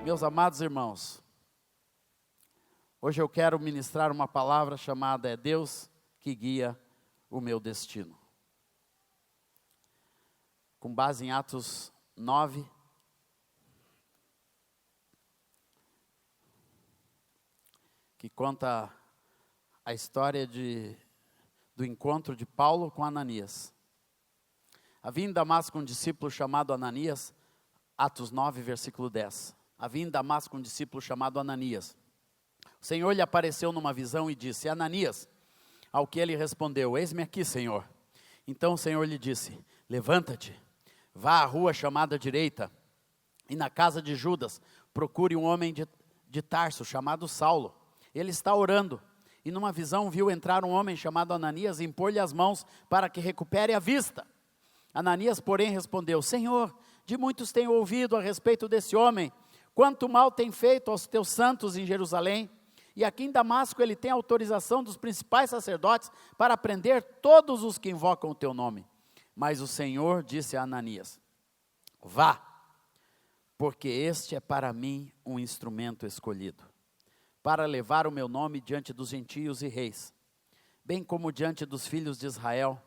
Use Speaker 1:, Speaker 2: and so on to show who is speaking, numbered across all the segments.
Speaker 1: Meus amados irmãos, hoje eu quero ministrar uma palavra chamada "É Deus que guia o meu destino", com base em Atos 9, que conta a história do encontro de Paulo com Ananias. Havia em Damasco um discípulo chamado Ananias, Atos 9, versículo 10. Havia em Damasco um discípulo chamado Ananias. O Senhor lhe apareceu numa visão e disse: Ananias. Ao que ele respondeu: Eis-me aqui, Senhor. Então o Senhor lhe disse: Levanta-te, vá à rua chamada direita, e na casa de Judas procure um homem de Tarso, chamado Saulo. Ele está orando, e numa visão viu entrar um homem chamado Ananias e impor-lhe as mãos para que recupere a vista. Ananias, porém, respondeu: Senhor, de muitos tenho ouvido a respeito desse homem, quanto mal tem feito aos teus santos em Jerusalém, e aqui em Damasco ele tem autorização dos principais sacerdotes para prender todos os que invocam o teu nome. Mas o Senhor disse a Ananias: Vá, porque este é para mim um instrumento escolhido, para levar o meu nome diante dos gentios e reis, bem como diante dos filhos de Israel,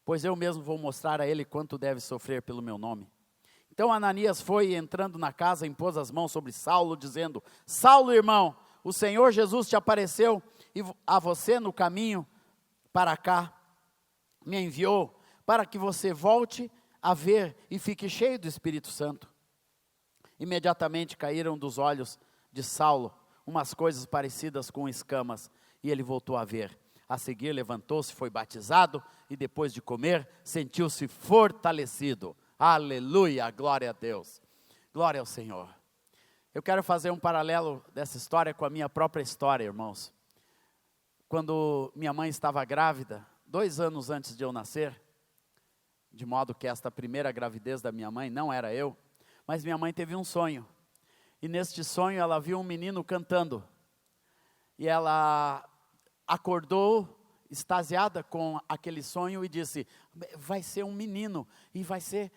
Speaker 1: pois eu mesmo vou mostrar a ele quanto deve sofrer pelo meu nome. Então Ananias foi e entrando na casa, impôs as mãos sobre Saulo, dizendo: Saulo, irmão, o Senhor Jesus te apareceu a você no caminho para cá, me enviou para que você volte a ver e fique cheio do Espírito Santo. Imediatamente caíram dos olhos de Saulo umas coisas parecidas com escamas, e ele voltou a ver. A seguir levantou-se, foi batizado, e depois de comer, sentiu-se fortalecido. Aleluia, glória a Deus, glória ao Senhor. Eu quero fazer um paralelo dessa história com a minha própria história, irmãos. Quando minha mãe estava grávida, 2 anos antes de eu nascer, de modo que esta primeira gravidez da minha mãe não era eu, mas minha mãe teve um sonho, e neste sonho ela viu um menino cantando, e ela acordou extasiada com aquele sonho e disse: vai ser um menino, e vai ser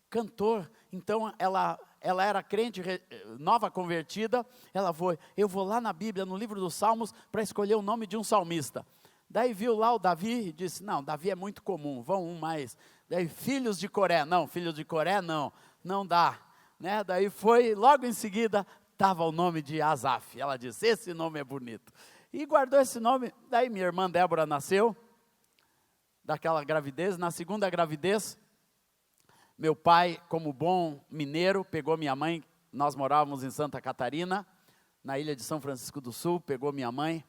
Speaker 1: cantor. Então ela era crente, nova convertida. Ela foi: eu vou lá na Bíblia, no livro dos Salmos, para escolher o nome de um salmista. Daí viu lá o Davi e disse: não, Davi é muito comum, vão um mais. Daí filhos de Coré, não, filhos de Coré não dá, né? Daí foi, logo em seguida estava o nome de Asaf. Ela disse: esse nome é bonito, e guardou esse nome. Daí minha irmã Débora nasceu daquela gravidez. Na segunda gravidez, meu pai, como bom mineiro, pegou minha mãe. Nós morávamos em Santa Catarina, na ilha de São Francisco do Sul. Pegou minha mãe,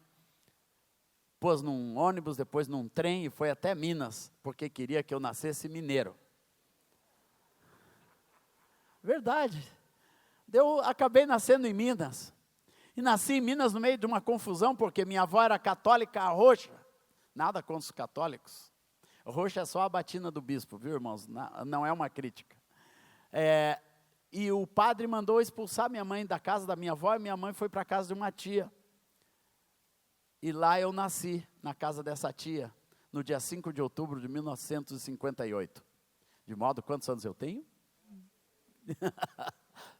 Speaker 1: pôs num ônibus, depois num trem, e foi até Minas, porque queria que eu nascesse mineiro. Verdade. Eu acabei nascendo em Minas, e nasci em Minas no meio de uma confusão, porque minha avó era católica roxa. Nada contra os católicos, roxa é só a batina do bispo, viu, irmãos? Não é uma crítica. E o padre mandou expulsar minha mãe da casa da minha avó, e minha mãe foi para a casa de uma tia. E lá eu nasci, na casa dessa tia, no dia 5 de outubro de 1958. De modo, quantos anos eu tenho?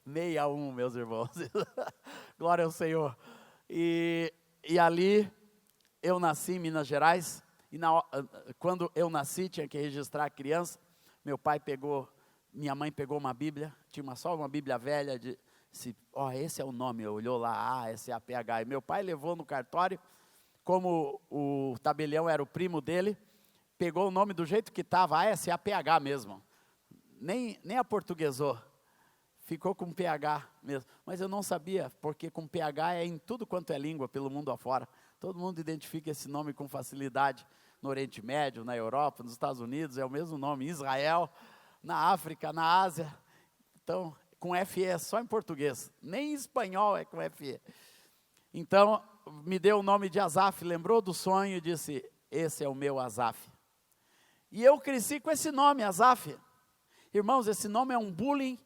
Speaker 1: 61, meus irmãos. Glória ao Senhor. E ali eu nasci em Minas Gerais. E quando eu nasci, tinha que registrar a criança. Minha mãe pegou uma Bíblia, tinha só uma Bíblia velha, disse: esse é o nome. Olhou lá, ASAPH. E meu pai levou no cartório, como o tabelião era o primo dele, pegou o nome do jeito que estava, ASAPH mesmo. Nem aportuguesou, ficou com PH mesmo. Mas eu não sabia, porque com PH é em tudo quanto é língua pelo mundo afora. Todo mundo identifica esse nome com facilidade. No Oriente Médio, na Europa, nos Estados Unidos, é o mesmo nome. Em Israel, na África, na Ásia. Então, com FE é só em português. Nem em espanhol é com FE. Então, me deu o nome de Asaf, lembrou do sonho e disse: esse é o meu Asaf. E eu cresci com esse nome, Asaf. Irmãos, esse nome é um bullying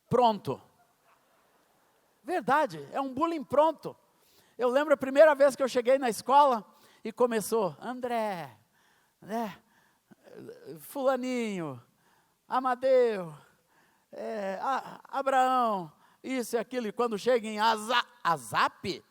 Speaker 1: pronto. Verdade, é um bullying pronto. Eu lembro a primeira vez que eu cheguei na escola e começou: André, Fulaninho, Amadeu, Abraão. isso e aquilo. E quando chega em Asap,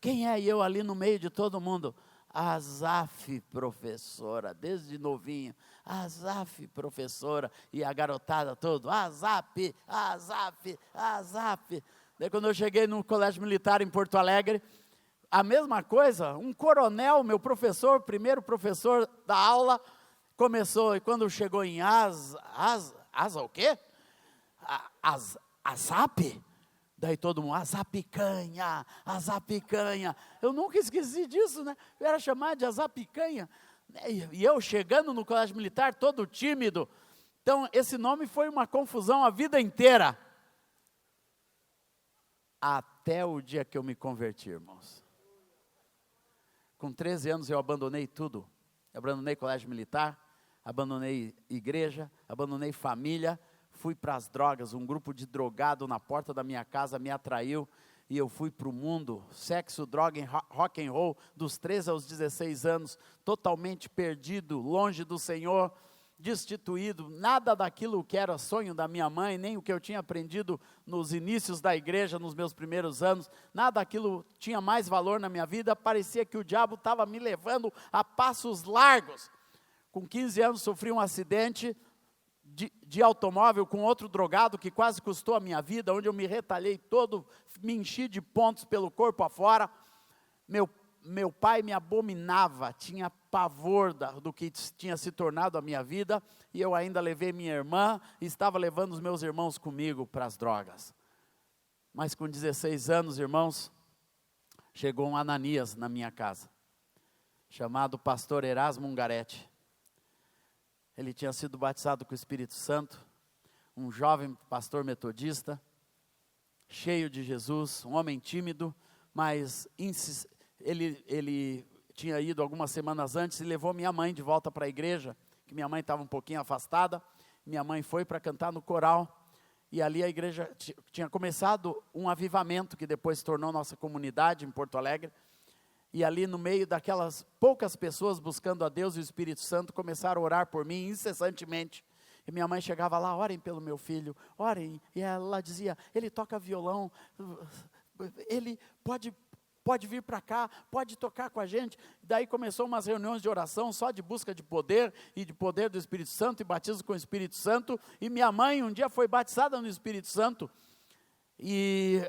Speaker 1: quem é eu ali no meio de todo mundo? Asaf, professora, desde novinho, Asaf, professora, e a garotada toda, Asap. Daí quando eu cheguei no colégio militar em Porto Alegre, a mesma coisa, um coronel, meu professor, primeiro professor da aula, começou, e quando chegou em o quê? Asap? Daí todo mundo, Azapicanha. Eu nunca esqueci disso, né? Eu era chamado de Azapicanha. E eu chegando no colégio militar, todo tímido. Então, esse nome foi uma confusão a vida inteira. Até o dia que eu me converti, irmãos. Com 13 anos eu abandonei tudo. Eu abandonei colégio militar, abandonei igreja, abandonei família. Fui para as drogas, um grupo de drogado na porta da minha casa me atraiu e eu fui para o mundo, sexo, droga, rock and roll, dos 13 aos 16 anos, totalmente perdido, longe do Senhor, destituído, nada daquilo que era sonho da minha mãe, nem o que eu tinha aprendido nos inícios da igreja, nos meus primeiros anos, nada daquilo tinha mais valor na minha vida, parecia que o diabo estava me levando a passos largos. Com 15 anos sofri um acidente de automóvel com outro drogado que quase custou a minha vida, onde eu me retalhei todo, me enchi de pontos pelo corpo afora. Meu pai me abominava, tinha pavor do que tinha se tornado a minha vida, e eu ainda levei minha irmã, e estava levando os meus irmãos comigo para as drogas. Mas com 16 anos, irmãos, chegou um Ananias na minha casa, chamado pastor Erasmo Ungaretti. Ele tinha sido batizado com o Espírito Santo, um jovem pastor metodista, cheio de Jesus, um homem tímido, mas ele tinha ido algumas semanas antes e levou minha mãe de volta para a igreja, que minha mãe estava um pouquinho afastada. Minha mãe foi para cantar no coral, e ali a igreja tinha começado um avivamento, que depois se tornou nossa comunidade em Porto Alegre. E ali no meio daquelas poucas pessoas buscando a Deus e o Espírito Santo, começaram a orar por mim incessantemente. E minha mãe chegava lá, orem pelo meu filho, orem. E ela dizia, ele toca violão, ele pode vir para cá, pode tocar com a gente. Daí começou umas reuniões de oração, só de busca de poder, e de poder do Espírito Santo, e batismo com o Espírito Santo. E minha mãe um dia foi batizada no Espírito Santo, e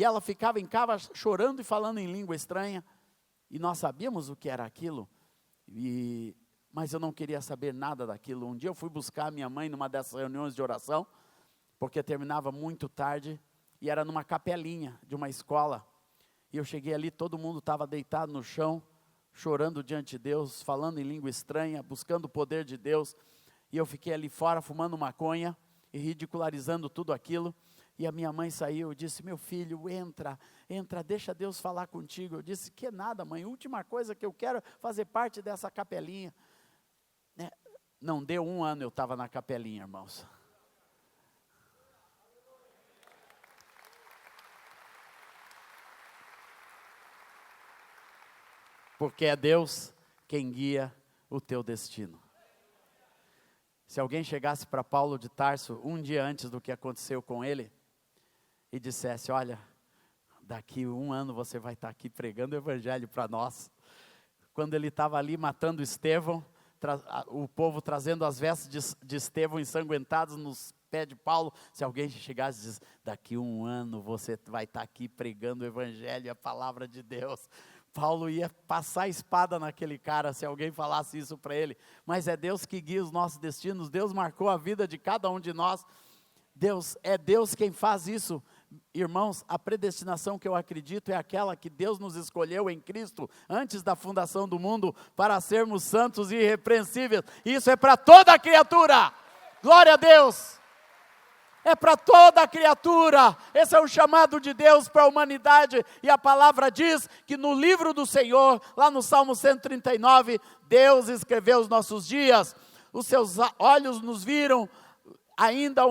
Speaker 1: ela ficava em casa chorando e falando em língua estranha, e nós sabíamos o que era aquilo, mas eu não queria saber nada daquilo. Um dia eu fui buscar minha mãe numa dessas reuniões de oração, porque terminava muito tarde, e era numa capelinha de uma escola, e eu cheguei ali, todo mundo estava deitado no chão, chorando diante de Deus, falando em língua estranha, buscando o poder de Deus, e eu fiquei ali fora fumando maconha, e ridicularizando tudo aquilo. E a minha mãe saiu, disse, meu filho, entra, deixa Deus falar contigo. Eu disse, que nada, mãe, última coisa que eu quero é fazer parte dessa capelinha. Não deu um ano, eu estava na capelinha, irmãos. Porque é Deus quem guia o teu destino. Se alguém chegasse para Paulo de Tarso, um dia antes do que aconteceu com ele, e dissesse, olha, daqui um ano você vai estar aqui pregando o evangelho para nós. Quando ele estava ali matando Estevão, o povo trazendo as vestes de Estevão ensanguentados nos pés de Paulo, se alguém chegasse e dissesse, daqui um ano você vai estar aqui pregando o evangelho e a palavra de Deus, Paulo ia passar a espada naquele cara se alguém falasse isso para ele. Mas é Deus que guia os nossos destinos, Deus marcou a vida de cada um de nós, é Deus quem faz isso. Irmãos, a predestinação que eu acredito é aquela que Deus nos escolheu em Cristo, antes da fundação do mundo, para sermos santos e irrepreensíveis. Isso é para toda a criatura, glória a Deus, é para toda a criatura. Esse é o chamado de Deus para a humanidade, e a palavra diz que no livro do Senhor, lá no Salmo 139, Deus escreveu os nossos dias, os seus olhos nos viram ainda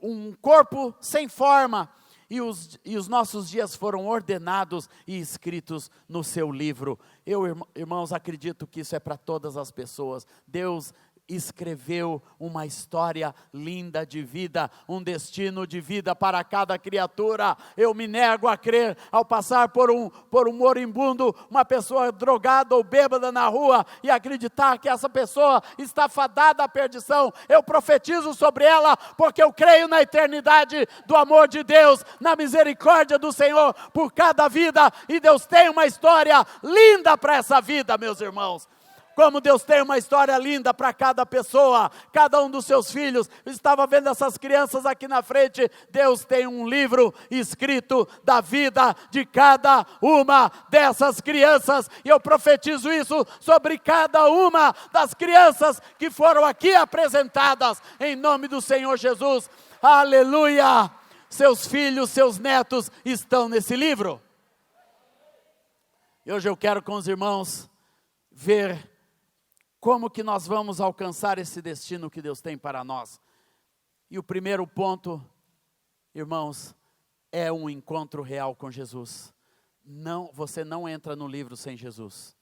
Speaker 1: um corpo sem forma, e os nossos dias foram ordenados e escritos no seu livro. Eu, irmãos, acredito que isso é para todas as pessoas. Deus escreveu uma história linda de vida, um destino de vida para cada criatura. Eu me nego a crer, ao passar por um moribundo, uma pessoa drogada ou bêbada na rua, e acreditar que essa pessoa está fadada à perdição. Eu profetizo sobre ela, porque eu creio na eternidade do amor de Deus, na misericórdia do Senhor por cada vida, e Deus tem uma história linda para essa vida, meus irmãos. Como Deus tem uma história linda para cada pessoa, cada um dos seus filhos. Eu estava vendo essas crianças aqui na frente. Deus tem um livro escrito da vida de cada uma dessas crianças. E eu profetizo isso sobre cada uma das crianças que foram aqui apresentadas, em nome do Senhor Jesus. Aleluia! Seus filhos, seus netos estão nesse livro. E hoje eu quero com os irmãos ver como que nós vamos alcançar esse destino que Deus tem para nós. E o primeiro ponto, irmãos, é um encontro real com Jesus. Você não entra no livro sem Jesus.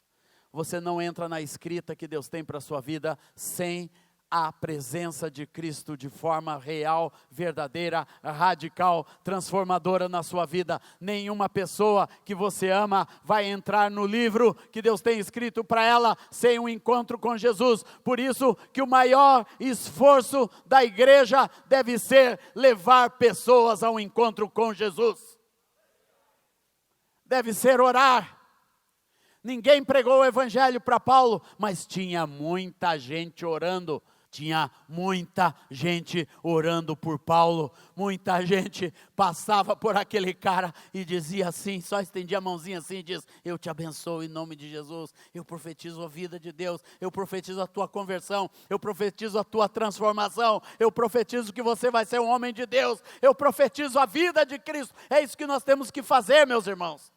Speaker 1: Você não entra na escrita que Deus tem para a sua vida sem a presença de Cristo de forma real, verdadeira, radical, transformadora na sua vida. Nenhuma pessoa que você ama vai entrar no livro que Deus tem escrito para ela sem um encontro com Jesus. Por isso que o maior esforço da igreja deve ser levar pessoas ao encontro com Jesus. Deve ser orar. Ninguém pregou o evangelho para Paulo, mas tinha muita gente orando. Tinha muita gente orando por Paulo, muita gente passava por aquele cara e dizia assim, só estendia a mãozinha assim e diz: eu te abençoo em nome de Jesus, eu profetizo a vida de Deus, eu profetizo a tua conversão, eu profetizo a tua transformação, eu profetizo que você vai ser um homem de Deus, eu profetizo a vida de Cristo. É isso que nós temos que fazer, meus irmãos.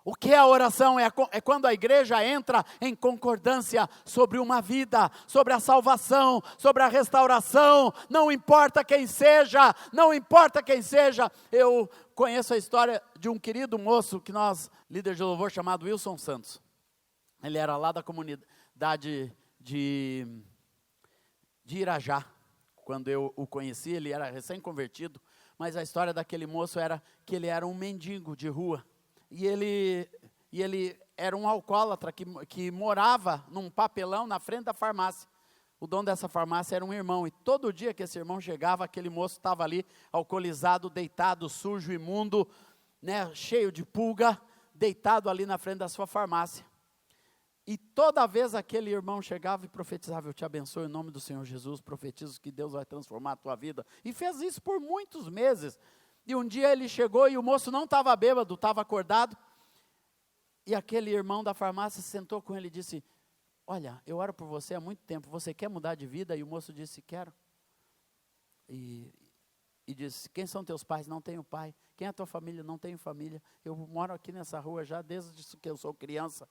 Speaker 1: O que é a oração? É quando a igreja entra em concordância sobre uma vida, sobre a salvação, sobre a restauração, não importa quem seja, não importa quem seja. Eu conheço a história de um querido moço que nós, líder de louvor, chamado Wilson Santos. Ele era lá da comunidade de Irajá. Quando eu o conheci, ele era recém-convertido, mas a história daquele moço era que ele era um mendigo de rua. E ele era um alcoólatra que morava num papelão na frente da farmácia. O dono dessa farmácia era um irmão, e todo dia que esse irmão chegava, aquele moço estava ali, alcoolizado, deitado, sujo, imundo, né, cheio de pulga, deitado ali na frente da sua farmácia. E toda vez aquele irmão chegava e profetizava: eu te abençoo em nome do Senhor Jesus, profetizo que Deus vai transformar a tua vida. E fez isso por muitos meses. E um dia ele chegou e o moço não estava bêbado, estava acordado. E aquele irmão da farmácia sentou com ele e disse: olha, eu oro por você há muito tempo, você quer mudar de vida? E o moço disse: quero. E disse: quem são teus pais? Não tenho pai. Quem é a tua família? Não tenho família. Eu moro aqui nessa rua já desde que eu sou criança.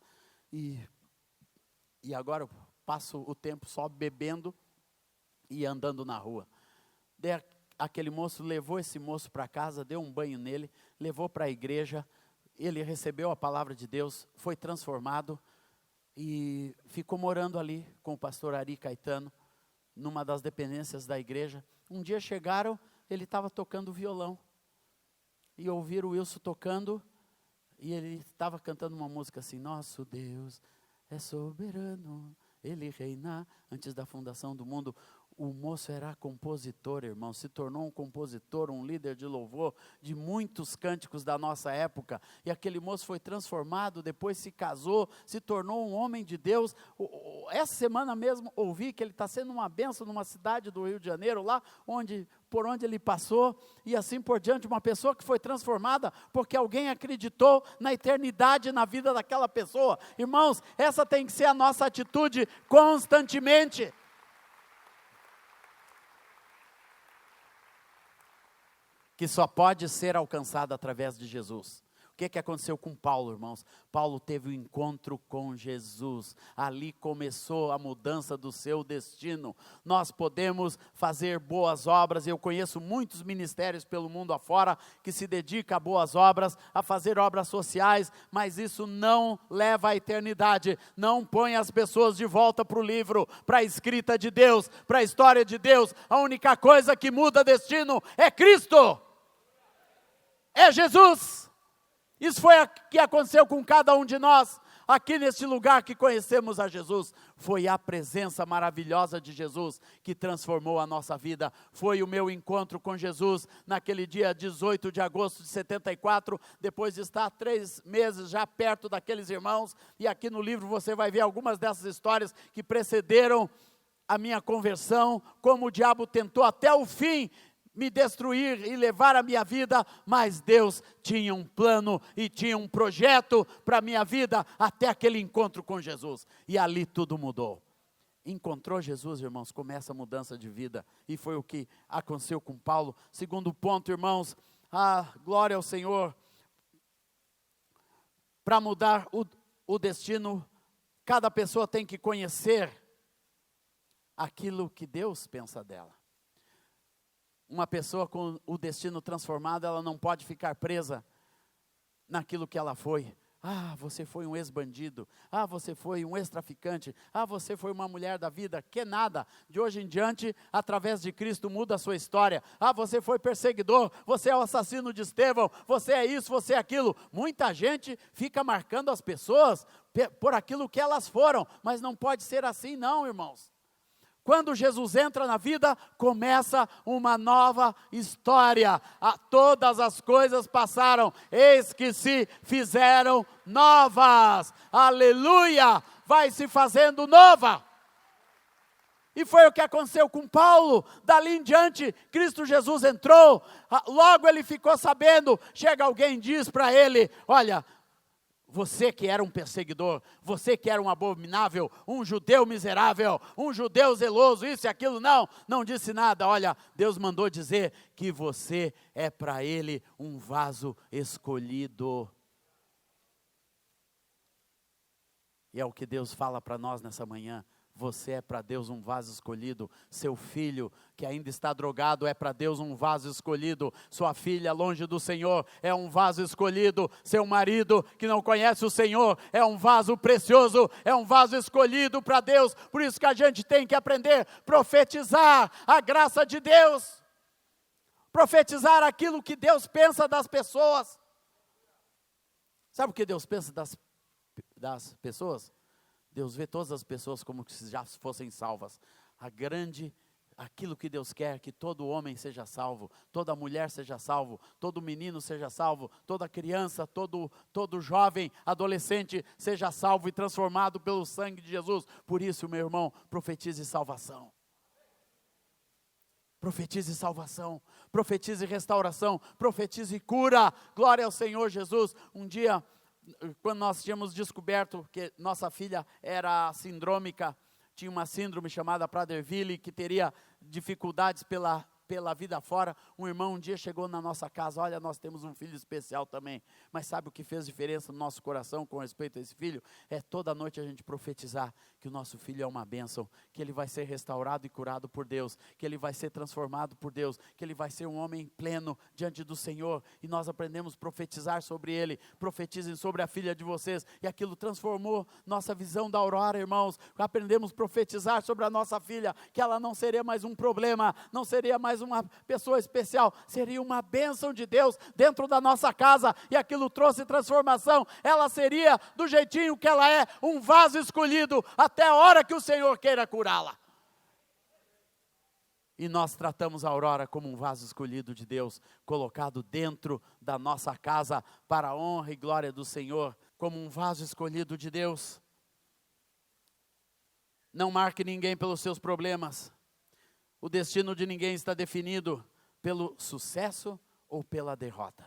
Speaker 1: E agora eu passo o tempo só bebendo e andando na rua. Aquele moço levou esse moço para casa, deu um banho nele, levou para a igreja, ele recebeu a palavra de Deus, foi transformado e ficou morando ali com o pastor Ari Caetano, numa das dependências da igreja. Um dia chegaram, ele estava tocando violão, e ouviram o Wilson tocando, e ele estava cantando uma música assim: nosso Deus é soberano, Ele reina antes da fundação do mundo. O moço era compositor, irmão, se tornou um compositor, um líder de louvor de muitos cânticos da nossa época. E aquele moço foi transformado, depois se casou, se tornou um homem de Deus. Essa semana mesmo ouvi que ele está sendo uma bênção numa cidade do Rio de Janeiro, lá por onde ele passou, e assim por diante. Uma pessoa que foi transformada porque alguém acreditou na eternidade na vida daquela pessoa. Irmãos, essa tem que ser a nossa atitude constantemente. Que só pode ser alcançada através de Jesus. O que aconteceu com Paulo, irmãos? Paulo teve um encontro com Jesus. Ali começou a mudança do seu destino. Nós podemos fazer boas obras. Eu conheço muitos ministérios pelo mundo afora que se dedicam a boas obras, a fazer obras sociais, mas isso não leva à eternidade. Não põe as pessoas de volta para o livro, para a escrita de Deus, para a história de Deus. A única coisa que muda destino é Cristo. É Jesus. Isso foi o que aconteceu com cada um de nós, aqui neste lugar que conhecemos a Jesus. Foi a presença maravilhosa de Jesus que transformou a nossa vida. Foi o meu encontro com Jesus naquele dia 18 de agosto de 74, depois de estar 3 meses já perto daqueles irmãos. E aqui no livro você vai ver algumas dessas histórias que precederam a minha conversão, como o diabo tentou até o fim me destruir e levar a minha vida, mas Deus tinha um plano e tinha um projeto para a minha vida, até aquele encontro com Jesus, e ali tudo mudou. Encontrou Jesus, irmãos, começa a mudança de vida, e foi o que aconteceu com Paulo. Segundo ponto, irmãos, glória ao Senhor, para mudar o destino, cada pessoa tem que conhecer aquilo que Deus pensa dela. Uma pessoa com o destino transformado, ela não pode ficar presa naquilo que ela foi. Você foi um ex-bandido. Você foi um ex-traficante. Você foi uma mulher da vida. Que nada. De hoje em diante, através de Cristo, muda a sua história. Você foi perseguidor. Você é o assassino de Estevão. Você é isso, você é aquilo. Muita gente fica marcando as pessoas por aquilo que elas foram. Mas não pode ser assim não, irmãos. Quando Jesus entra na vida, começa uma nova história. Todas as coisas passaram, eis que se fizeram novas. Aleluia! Vai se fazendo nova. E foi o que aconteceu com Paulo. Dali em diante, Cristo Jesus entrou. Logo ele ficou sabendo. Chega alguém e diz para ele: olha, você que era um perseguidor, você que era um abominável, um judeu miserável, um judeu zeloso, isso e aquilo, não disse nada. Olha, Deus mandou dizer que você é para Ele um vaso escolhido. E é o que Deus fala para nós nessa manhã. Você é para Deus um vaso escolhido. Seu filho que ainda está drogado é para Deus um vaso escolhido. Sua filha longe do Senhor é um vaso escolhido. Seu marido que não conhece o Senhor é um vaso precioso, é um vaso escolhido para Deus. Por isso que a gente tem que aprender a profetizar a graça de Deus. Profetizar aquilo que Deus pensa das pessoas. Sabe o que Deus pensa das pessoas? Deus vê todas as pessoas como se já fossem salvas. Aquilo que Deus quer, que todo homem seja salvo, toda mulher seja salvo, todo menino seja salvo, toda criança, todo jovem, adolescente seja salvo e transformado pelo sangue de Jesus. Por isso, meu irmão, profetize salvação. Profetize salvação, profetize restauração, profetize cura. Glória ao Senhor Jesus. Um dia, quando nós tínhamos descoberto que nossa filha era sindrômica, tinha uma síndrome chamada Prader-Willi, que teria dificuldades pela vida fora, um irmão um dia chegou na nossa casa: olha, nós temos um filho especial também, mas sabe o que fez diferença no nosso coração com respeito a esse filho? É toda noite a gente profetizar que o nosso filho é uma bênção, que ele vai ser restaurado e curado por Deus, que ele vai ser transformado por Deus, que ele vai ser um homem pleno diante do Senhor, e nós aprendemos a profetizar sobre ele. Profetizem sobre a filha de vocês, e aquilo transformou nossa visão da Aurora, irmãos. Aprendemos a profetizar sobre a nossa filha, que ela não seria mais um problema, não seria mais uma pessoa especial, seria uma bênção de Deus dentro da nossa casa, e aquilo trouxe transformação. Ela seria do jeitinho que ela é, um vaso escolhido, até a hora que o Senhor queira curá-la. E nós tratamos a Aurora como um vaso escolhido de Deus, colocado dentro da nossa casa, para a honra e glória do Senhor, como um vaso escolhido de Deus. Não marque ninguém pelos seus problemas. O destino de ninguém está definido pelo sucesso ou pela derrota.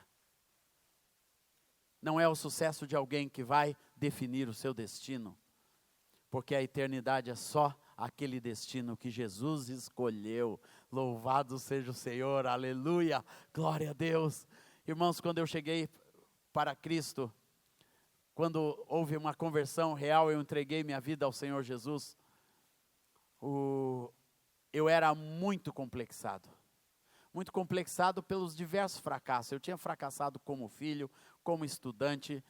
Speaker 1: Não é o sucesso de alguém que vai definir o seu destino, porque a eternidade é só aquele destino que Jesus escolheu. Louvado seja o Senhor, aleluia, glória a Deus. Irmãos, quando eu cheguei para Cristo, quando houve uma conversão real, eu entreguei minha vida ao Senhor Jesus, eu era muito complexado pelos diversos fracassos. Eu tinha fracassado como filho, como estudante,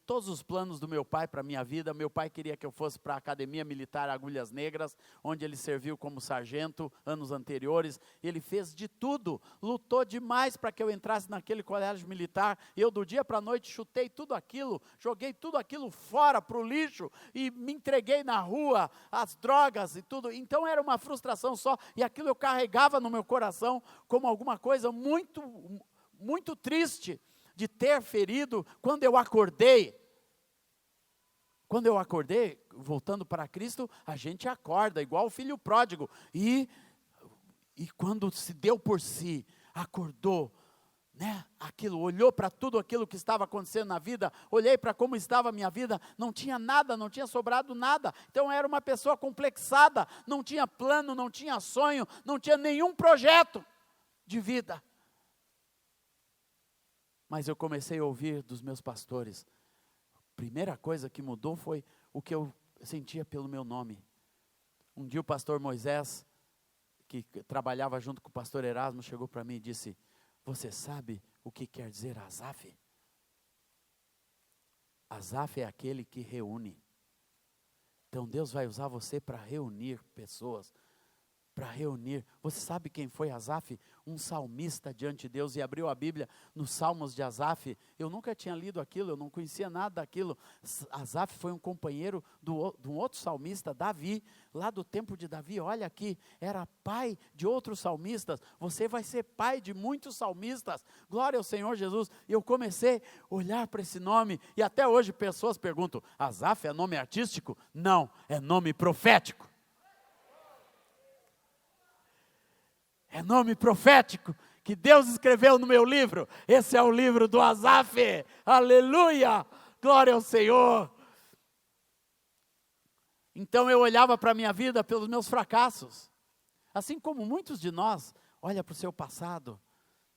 Speaker 1: todos os planos do meu pai para a minha vida. Meu pai queria que eu fosse para a Academia Militar Agulhas Negras, onde ele serviu como sargento anos anteriores. Ele fez de tudo, lutou demais para que eu entrasse naquele colégio militar. Eu do dia para a noite chutei tudo aquilo, joguei tudo aquilo fora para o lixo e me entreguei na rua, às drogas e tudo. Então era uma frustração só, e aquilo eu carregava no meu coração como alguma coisa muito, muito triste de ter ferido. Quando eu acordei, voltando para Cristo, a gente acorda, igual o filho pródigo, e quando se deu por si, acordou, né? Olhou para tudo aquilo que estava acontecendo na vida, olhei para como estava a minha vida, não tinha nada, não tinha sobrado nada. Então eu era uma pessoa complexada, não tinha plano, não tinha sonho, não tinha nenhum projeto de vida. Mas eu comecei a ouvir dos meus pastores. A primeira coisa que mudou foi o que eu sentia pelo meu nome. Um dia o pastor Moisés, que trabalhava junto com o pastor Erasmo, chegou para mim e disse: você sabe o que quer dizer Asaf? Asaf é aquele que reúne. Então Deus vai usar você para reunir pessoas. Você sabe quem foi Asaf? Um salmista diante de Deus, e abriu a Bíblia nos Salmos de Asaf. Eu nunca tinha lido aquilo, eu não conhecia nada daquilo. Asaf foi um companheiro de um outro salmista, Davi, lá do tempo de Davi. Olha aqui, era pai de outros salmistas. Você vai ser pai de muitos salmistas. Glória ao Senhor Jesus. E eu comecei a olhar para esse nome, e até hoje pessoas perguntam: Asaf é nome artístico? Não, é nome profético. É nome profético que Deus escreveu no meu livro. Esse é o livro do Asaf. Aleluia! Glória ao Senhor. Então eu olhava para a minha vida pelos meus fracassos. Assim como muitos de nós, olha para o seu passado.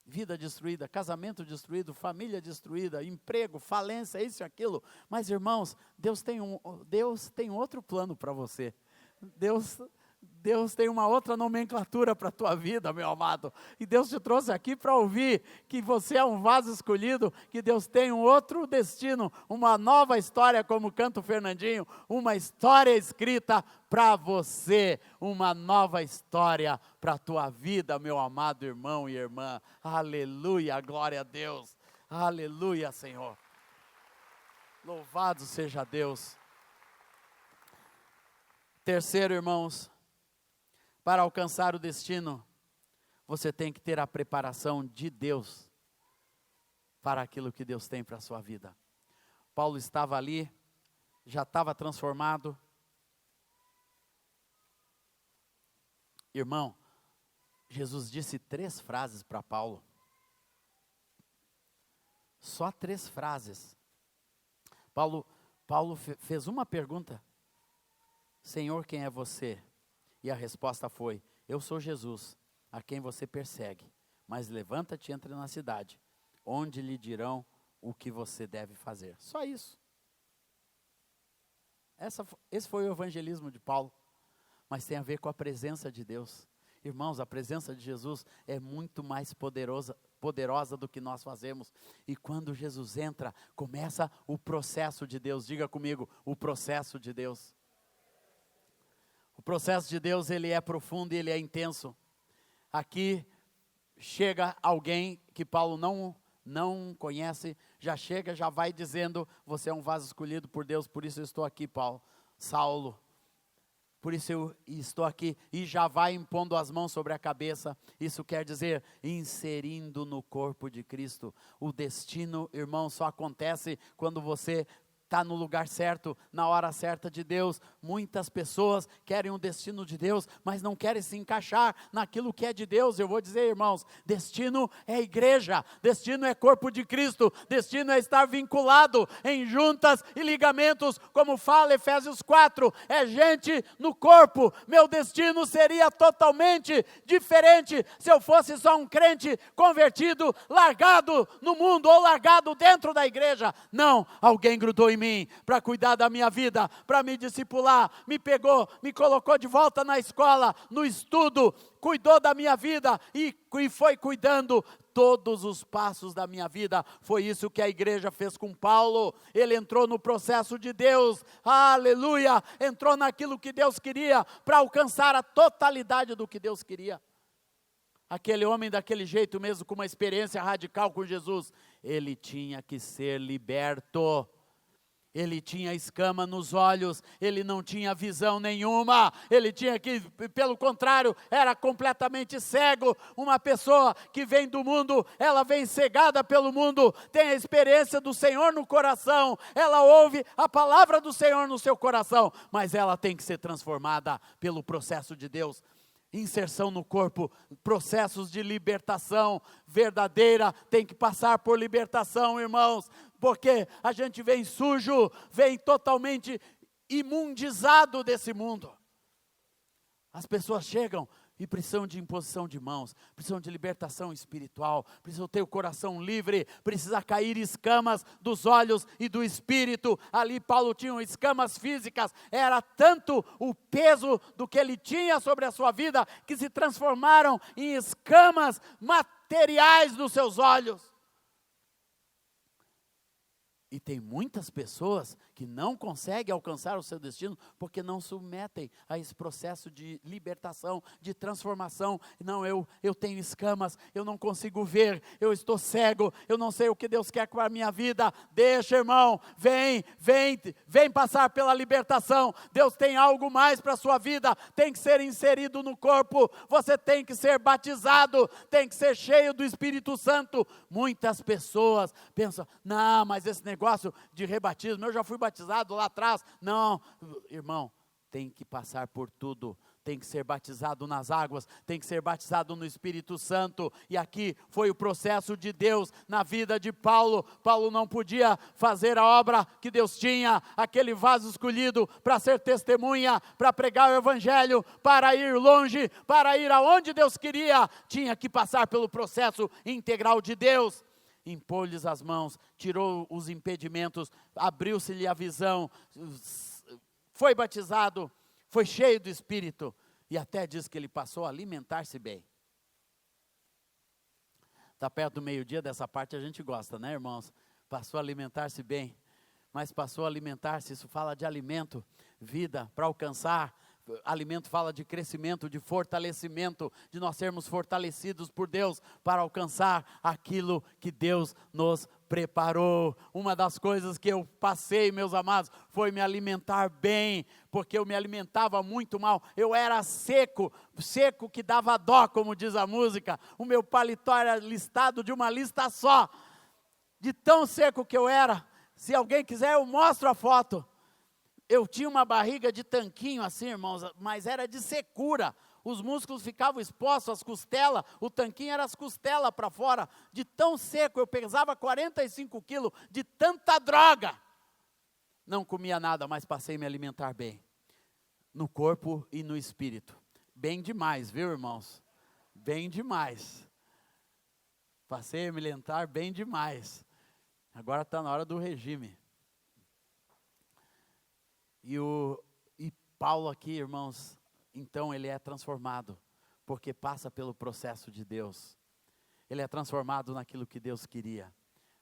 Speaker 1: Vida destruída, casamento destruído, família destruída, emprego, falência, isso e aquilo. Mas irmãos, Deus tem outro plano para você. Deus tem uma outra nomenclatura para a tua vida, meu amado. E Deus te trouxe aqui para ouvir que você é um vaso escolhido, que Deus tem um outro destino, uma nova história, como canta o Fernandinho, uma história escrita para você, uma nova história para a tua vida, meu amado irmão e irmã. Aleluia, glória a Deus. Aleluia, Senhor. Louvado seja Deus. Terceiro, irmãos, para alcançar o destino, você tem que ter a preparação de Deus para aquilo que Deus tem para a sua vida. Paulo estava ali, já estava transformado. Irmão, Jesus disse 3 frases para Paulo. Só 3 frases. Paulo fez uma pergunta: Senhor, quem é você? E a resposta foi: eu sou Jesus, a quem você persegue. Mas levanta-te e entra na cidade, onde lhe dirão o que você deve fazer. Só isso. Esse foi o evangelismo de Paulo. Mas tem a ver com a presença de Deus. Irmãos, a presença de Jesus é muito mais poderosa do que nós fazemos. E quando Jesus entra, começa o processo de Deus. Diga comigo, o processo de Deus. O processo de Deus, ele é profundo e ele é intenso. Aqui chega alguém que Paulo não conhece, já chega, já vai dizendo: você é um vaso escolhido por Deus, por isso eu estou aqui, Saulo. Por isso eu estou aqui, e já vai impondo as mãos sobre a cabeça. Isso quer dizer, inserindo no corpo de Cristo. O destino, irmão, só acontece quando você está no lugar certo, na hora certa de Deus. Muitas pessoas querem o destino de Deus, mas não querem se encaixar naquilo que é de Deus. Eu vou dizer, irmãos, destino é igreja, destino é corpo de Cristo, destino é estar vinculado em juntas e ligamentos, como fala Efésios 4, é gente no corpo. Meu destino seria totalmente diferente se eu fosse só um crente convertido, largado no mundo ou largado dentro da igreja. Não, alguém grudou em mim para cuidar da minha vida, para me discipular, me pegou, me colocou de volta na escola, no estudo, cuidou da minha vida e foi cuidando todos os passos da minha vida. Foi isso que a igreja fez com Paulo. Ele entrou no processo de Deus, aleluia, entrou naquilo que Deus queria, para alcançar a totalidade do que Deus queria. Aquele homem daquele jeito mesmo, com uma experiência radical com Jesus, ele tinha que ser liberto. Ele tinha escama nos olhos, ele não tinha visão nenhuma, ele tinha que, pelo contrário, era completamente cego. Uma pessoa que vem do mundo, ela vem cegada pelo mundo, tem a experiência do Senhor no coração, ela ouve a palavra do Senhor no seu coração, mas ela tem que ser transformada pelo processo de Deus. Inserção no corpo, processos de libertação verdadeira, tem que passar por libertação, irmãos, porque a gente vem sujo, vem totalmente imundizado desse mundo. As pessoas chegam e precisam de imposição de mãos, precisam de libertação espiritual, precisam ter o coração livre, precisa cair escamas dos olhos e do espírito. Ali Paulo tinha escamas físicas, era tanto o peso do que ele tinha sobre a sua vida, que se transformaram em escamas materiais nos seus olhos. E tem muitas pessoas que não conseguem alcançar o seu destino porque não submetem a esse processo de libertação, de transformação. Não, eu tenho escamas, eu não consigo ver, eu estou cego, eu não sei o que Deus quer com a minha vida. Deixa, irmão, vem passar pela libertação. Deus tem algo mais para a sua vida, tem que ser inserido no corpo, você tem que ser batizado, tem que ser cheio do Espírito Santo. Muitas pessoas pensam, não, mas esse negócio de rebatismo, eu já fui batizado lá atrás. Não, irmão, tem que passar por tudo, tem que ser batizado nas águas, tem que ser batizado no Espírito Santo. E aqui foi o processo de Deus na vida de Paulo. Paulo não podia fazer a obra que Deus tinha, aquele vaso escolhido para ser testemunha, para pregar o Evangelho, para ir longe, para ir aonde Deus queria, tinha que passar pelo processo integral de Deus. Impôs-lhes as mãos, tirou os impedimentos, abriu-se-lhe a visão, foi batizado, foi cheio do Espírito, e até diz que ele passou a alimentar-se bem. Está perto do meio-dia, dessa parte a gente gosta, né, irmãos? Passou a alimentar-se bem, mas passou a alimentar-se, isso fala de alimento, vida, para alcançar. Alimento fala de crescimento, de fortalecimento, de nós sermos fortalecidos por Deus para alcançar aquilo que Deus nos preparou. Uma das coisas que eu passei, meus amados, foi me alimentar bem, porque eu me alimentava muito mal. Eu era seco que dava dó, como diz a música. O meu paletó era listado de uma lista só, de tão seco que eu era. Se alguém quiser, eu mostro a foto. Eu tinha uma barriga de tanquinho assim, irmãos, mas era de secura. Os músculos ficavam expostos, as costelas, o tanquinho era as costelas para fora. De tão seco, eu pesava 45 quilos, de tanta droga. Não comia nada, mas passei a me alimentar bem. No corpo e no espírito. Bem demais, viu, irmãos? Bem demais. Passei a me alimentar bem demais. Agora está na hora do regime. E Paulo aqui, irmãos, então ele é transformado, porque passa pelo processo de Deus. Ele é transformado naquilo que Deus queria.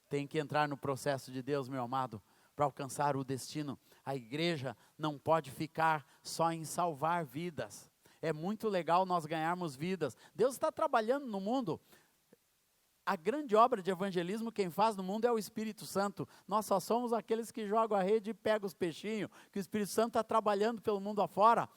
Speaker 1: Tem que entrar no processo de Deus, meu amado, para alcançar o destino. A igreja não pode ficar só em salvar vidas. É muito legal nós ganharmos vidas. Deus está trabalhando no mundo. A grande obra de evangelismo, quem faz no mundo é o Espírito Santo. Nós só somos aqueles que jogam a rede e pegam os peixinhos, que o Espírito Santo está trabalhando pelo mundo afora.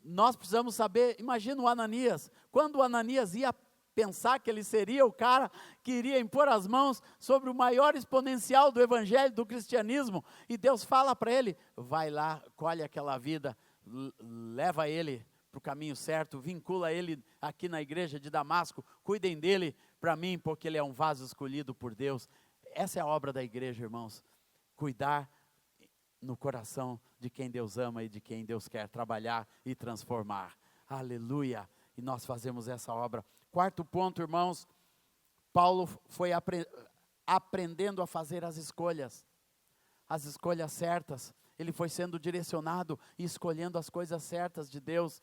Speaker 1: Nós precisamos saber, imagina o Ananias, quando o Ananias ia pensar que ele seria o cara que iria impor as mãos sobre o maior exponencial do evangelho, do cristianismo. E Deus fala para ele, vai lá, colhe aquela vida, leva ele para o caminho certo, vincula ele aqui na igreja de Damasco, cuidem dele para mim, porque ele é um vaso escolhido por Deus. Essa é a obra da igreja, irmãos, cuidar no coração de quem Deus ama e de quem Deus quer trabalhar e transformar. Aleluia! E nós fazemos essa obra. Quarto ponto, irmãos, Paulo foi aprendendo a fazer as escolhas certas. Ele foi sendo direcionado e escolhendo as coisas certas de Deus.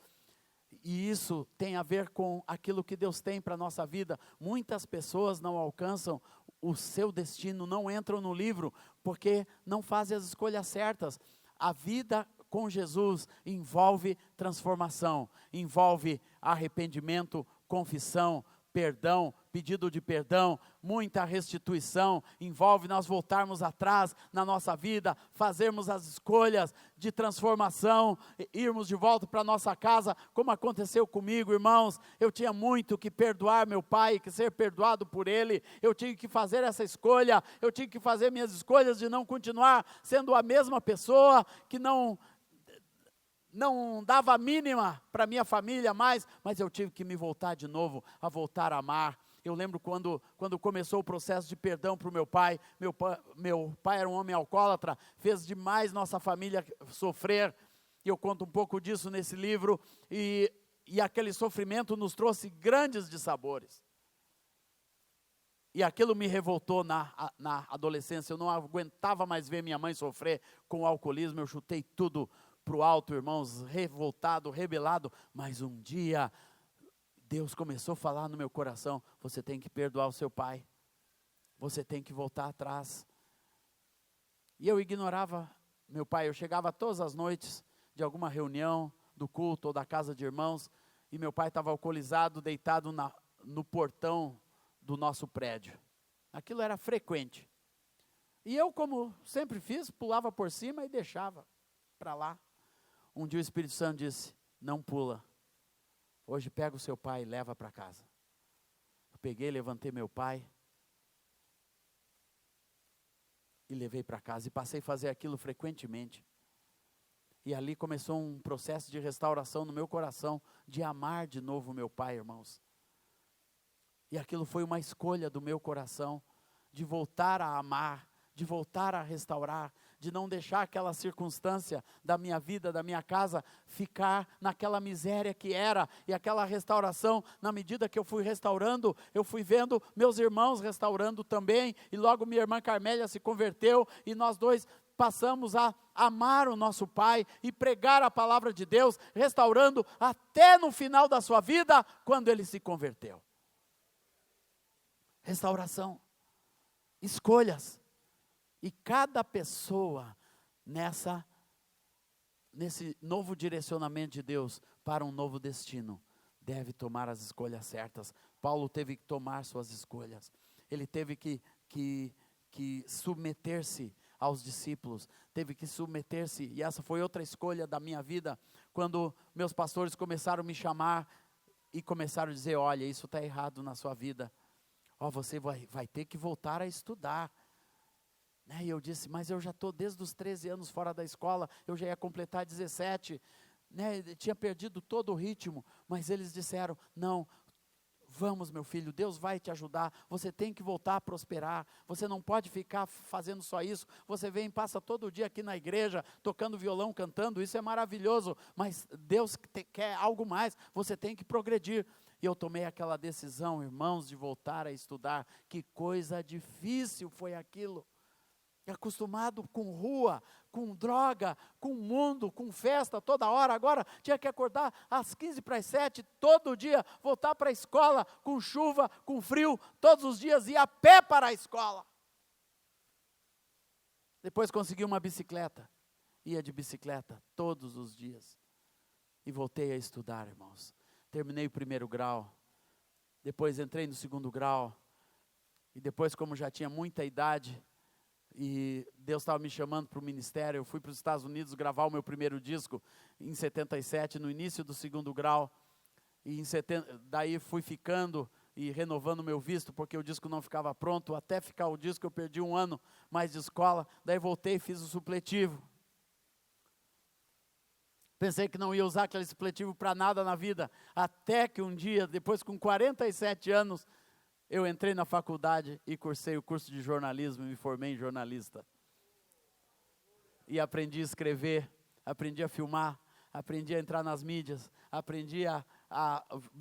Speaker 1: E isso tem a ver com aquilo que Deus tem para a nossa vida. Muitas pessoas não alcançam o seu destino, não entram no livro, porque não fazem as escolhas certas. A vida com Jesus envolve transformação, envolve arrependimento, confissão, perdão, pedido de perdão, muita restituição, envolve nós voltarmos atrás na nossa vida, fazermos as escolhas de transformação, irmos de volta para nossa casa, como aconteceu comigo, irmãos. Eu tinha muito que perdoar meu pai, que ser perdoado por ele, eu tinha que fazer essa escolha, eu tinha que fazer minhas escolhas de não continuar sendo a mesma pessoa, que não dava a mínima para minha família mais, mas eu tive que me voltar de novo, a voltar a amar. Eu lembro quando começou o processo de perdão para o meu pai era um homem alcoólatra, fez demais nossa família sofrer, e eu conto um pouco disso nesse livro, e aquele sofrimento nos trouxe grandes dissabores. E aquilo me revoltou na adolescência, eu não aguentava mais ver minha mãe sofrer com o alcoolismo, eu chutei tudo para o alto, irmãos, revoltado, rebelado, mas um dia Deus começou a falar no meu coração, você tem que perdoar o seu pai, você tem que voltar atrás. E eu ignorava meu pai, eu chegava todas as noites de alguma reunião, do culto ou da casa de irmãos, e meu pai estava alcoolizado, deitado no portão do nosso prédio. Aquilo era frequente. E eu, como sempre fiz, pulava por cima e deixava para lá. Um dia o Espírito Santo disse, não pula, hoje pega o seu pai e leva para casa. Eu peguei, levantei meu pai e levei para casa, e passei a fazer aquilo frequentemente. E ali começou um processo de restauração no meu coração, de amar de novo meu pai, irmãos. E aquilo foi uma escolha do meu coração, de voltar a amar, de voltar a restaurar, de não deixar aquela circunstância da minha vida, da minha casa, ficar naquela miséria que era, e aquela restauração, na medida que eu fui restaurando, eu fui vendo meus irmãos restaurando também, e logo minha irmã Carmélia se converteu, e nós dois passamos a amar o nosso pai, e pregar a palavra de Deus, restaurando até no final da sua vida, quando ele se converteu. Restauração, escolhas. E cada pessoa nesse novo direcionamento de Deus para um novo destino, deve tomar as escolhas certas. Paulo teve que tomar suas escolhas. Ele teve que submeter-se aos discípulos, teve que submeter-se, e essa foi outra escolha da minha vida, quando meus pastores começaram a me chamar, e começaram a dizer, olha, isso está errado na sua vida, você vai ter que voltar a estudar. E eu disse, mas eu já estou desde os 13 anos fora da escola, eu já ia completar 17, tinha perdido todo o ritmo, mas eles disseram, não, vamos meu filho, Deus vai te ajudar, você tem que voltar a prosperar, você não pode ficar fazendo só isso, você passa todo dia aqui na igreja, tocando violão, cantando, isso é maravilhoso, mas Deus quer algo mais, você tem que progredir. E eu tomei aquela decisão, irmãos, de voltar a estudar. Que coisa difícil foi aquilo. Acostumado com rua, com droga, com mundo, com festa toda hora, agora tinha que acordar às 6:45 todo dia, voltar para a escola com chuva, com frio, todos os dias, ir a pé para a escola. Depois consegui uma bicicleta, ia de bicicleta todos os dias, e voltei a estudar, irmãos. Terminei o 1º grau, depois entrei no 2º grau, e depois, como já tinha muita idade, e Deus estava me chamando para o ministério, eu fui para os Estados Unidos gravar o meu primeiro disco, em 77, no início do 2º grau, e daí fui ficando, e renovando meu visto, porque o disco não ficava pronto. Até ficar o disco eu perdi 1 ano mais de escola. Daí voltei e fiz o supletivo. Pensei que não ia usar aquele supletivo para nada na vida. Até que um dia, depois com 47 anos, eu entrei na faculdade e cursei o curso de jornalismo e me formei em jornalista. E aprendi a escrever, aprendi a filmar, aprendi a entrar nas mídias,